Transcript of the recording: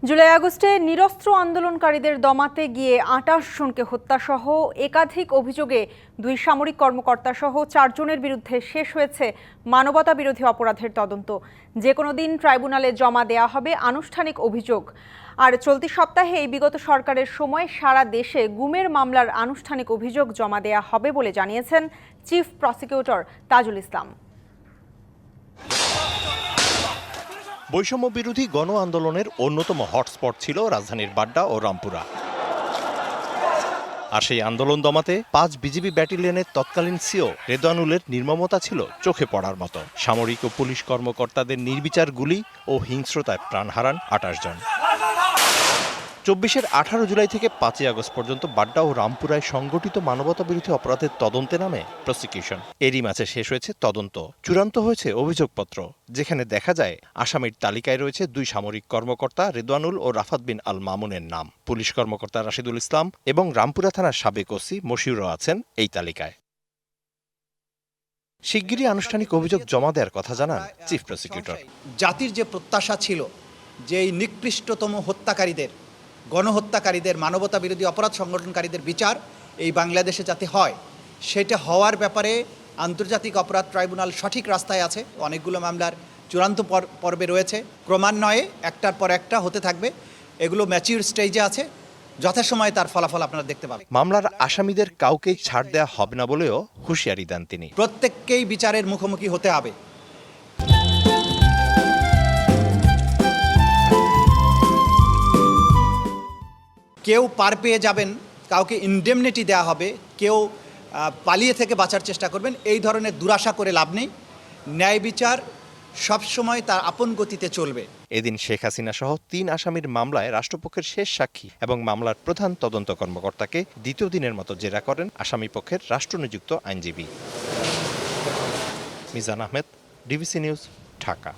জুলাই আগস্টে নিরস্ত্র আন্দোলনকারীদের দমাতে গিয়ে ২৮ জনকে হত্যাসহ একাধিক অভিযোগে ২ সামরিক কর্মকর্তা সহ ৪ জনের বিরুদ্ধে শেষ হয়েছে মানবতাবিরোধী অপরাধের তদন্ত। যে কোনো দিন ট্রাইব্যুনালে জমা দেয়া হবে আনুষ্ঠানিক অভিযোগ। আর চলতি সপ্তাহে বিগত সরকারের সময় সারা দেশে গুমের মামলার আনুষ্ঠানিক অভিযোগ জমা দেয়া হবে বলে জানিয়েছেন চিফ প্রসিকিউটর তাজুল ইসলাম। বৈষম্য বিরোধী গণ আন্দোলনের অন্যতম হটস্পট ছিল রাজধানীর বাড্ডা ও রামপুরা। আর সেই আন্দোলন দমাতে ৫ বিজিবি ব্যাটালিয়নের তৎকালীন সিও রেদওয়ানুলের নির্মমতা ছিল চোখে পড়ার মতো। সামরিক ও পুলিশ কর্মকর্তাদের নির্বিচার গুলি ও হিংস্রতায় প্রাণ হারান ২৮ জন। ২৪-এর ১৮ জুলাই থেকে ৫ই আগস্ট পর্যন্ত বাড্ডা ও রামপুরায় সংগঠিত মানবতাবিরোধী অপরাধের তদন্তে নামে প্রসিকিউশন। এরই মাঝে শেষ হয়েছে তদন্ত। চূড়ান্ত হয়েছে অভিযোগপত্র, যেখানে দেখা যায় আসামির তালিকায় রয়েছে ২ সামরিক কর্মকর্তা রেদওয়ানুল ও রাফাত বিন আল মামুনের নাম। পুলিশ কর্মকর্তা রাশিদুল ইসলাম এবং রামপুরা থানার সাবেক ওসি মশিউরও আছেন এই তালিকায়। শিগগিরই আনুষ্ঠানিক অভিযোগ জমা দেওয়ার কথা জানান চিফ প্রসিকিউটর। জাতির যে প্রত্যাশা ছিল যে এই নিকৃষ্টতম হত্যাকারীদের, গণহত্যাকারীদের, মানবতা বিরোধী অপরাধ সংগঠনকারীদের বিচার এই বাংলাদেশে যাতে হয়, সেটা হওয়ার ব্যাপারে আন্তর্জাতিক অপরাধ ট্রাইব্যুনাল সঠিক রাস্তায় আছে। অনেকগুলো মামলার চূড়ান্ত পর্বে রয়েছে, ক্রমান্বয়ে একটার পর একটা হতে থাকবে। এগুলো ম্যাচিউর স্টেজে আছে, যথাসময়ে তার ফলাফল আপনারা দেখতে পাবেন। মামলার আসামিদের কাউকেই ছাড় দেওয়া হবে না বলেও হুঁশিয়ারি দেন তিনি। প্রত্যেককেই বিচারের মুখোমুখি হতে হবে। কেউ পার পেয়ে যাবেন, কাউকে ইনডেমনিটি দেওয়া হবে, কেউ পালিয়ে থেকে বাঁচার চেষ্টা করবেন, এই ধরনের দুরাশা করে লাভ নেই। ন্যায় বিচার সবসময় তার আপন গতিতে চলবে। এদিন শেখ হাসিনা সহ ৩ আসামির মামলায় রাষ্ট্রপক্ষের শেষ সাক্ষী এবং মামলার প্রধান তদন্ত কর্মকর্তাকে দ্বিতীয় দিনের মতো জেরা করেন আসামিপক্ষের রাষ্ট্রনিযুক্ত আইনজীবী। Mizan Ahmed, DBC news, Dhaka.